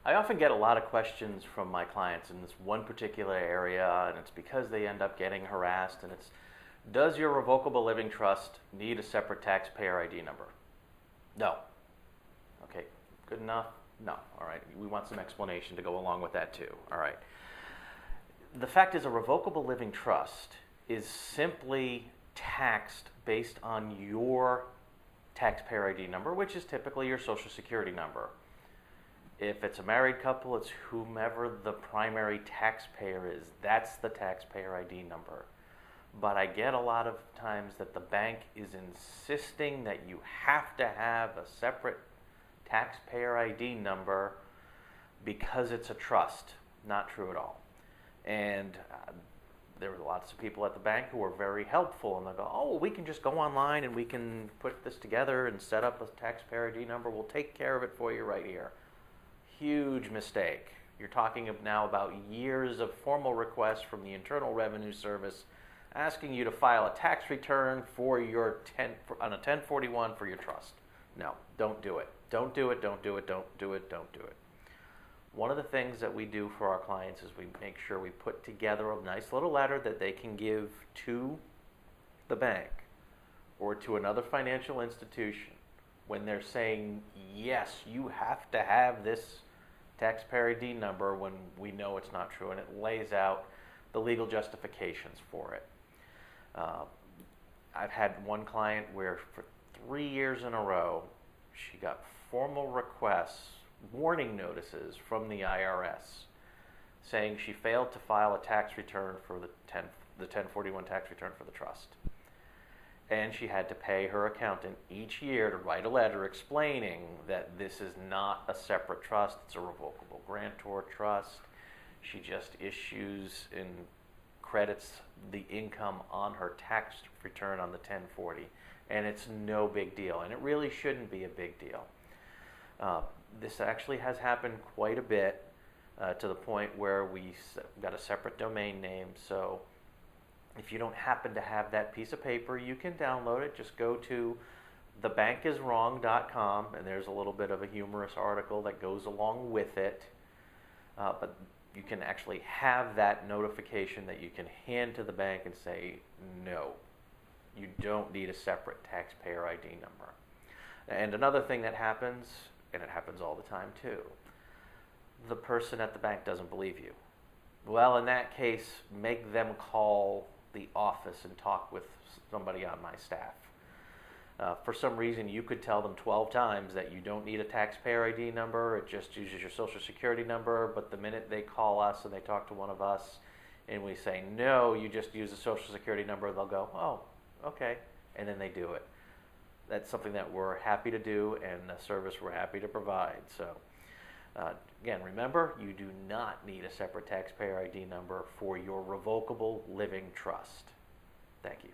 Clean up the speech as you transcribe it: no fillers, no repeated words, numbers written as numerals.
I often get a lot of questions from my clients in this one particular area, and it's because they end up getting harassed, and it's, does your revocable living trust need a separate taxpayer ID number? No. Okay, good enough? No. All right, we want some explanation to go along with that too. All right. The fact is, a revocable living trust is simply taxed based on your taxpayer ID number, which is typically your Social Security number. If it's a married couple, it's whomever the primary taxpayer is. That's the taxpayer ID number. But I get a lot of times that the bank is insisting that you have to have a separate taxpayer ID number because it's a trust. Not true at all. And there were lots of people at the bank who were very helpful, and they go, oh, we can just go online and we can put this together and set up a taxpayer ID number. We'll take care of it for you right here. Huge mistake. You're talking now about years of formal requests from the Internal Revenue Service asking you to file a tax return for your on a 1041 for your trust. No, don't do it. Don't do it, don't do it, don't do it, don't do it. One of the things that we do for our clients is we make sure we put together a nice little letter that they can give to the bank or to another financial institution when they're saying, yes, you have to have this taxpayer ID number, when we know it's not true, and it lays out the legal justifications for it. I've had one client where for 3 years in a row, she got formal requests, warning notices from the IRS saying she failed to file a tax return for the 1041 tax return for the trust. And she had to pay her accountant each year to write a letter explaining that this is not a separate trust, it's a revocable grantor trust. She just issues and credits the income on her tax return on the 1040, and it's no big deal, and it really shouldn't be a big deal. This actually has happened quite a bit to the point where we got a separate domain name, so if you don't happen to have that piece of paper, you can download it. Just go to thebankiswrong.com, and there's a little bit of a humorous article that goes along with it. But you can actually have that notification that you can hand to the bank and say, no, you don't need a separate taxpayer ID number. And another thing that happens, and it happens all the time too, the person at the bank doesn't believe you. Well, in that case, make them call the office and talk with somebody on my staff. For some reason, you could tell them 12 times that you don't need a taxpayer ID number, it just uses your Social Security number, but the minute they call us and they talk to one of us and we say, no, you just use a Social Security number, they'll go, oh, okay, and then they do it. That's something that we're happy to do and a service we're happy to provide. So again, remember, you do not need a separate taxpayer ID number for your revocable living trust. Thank you.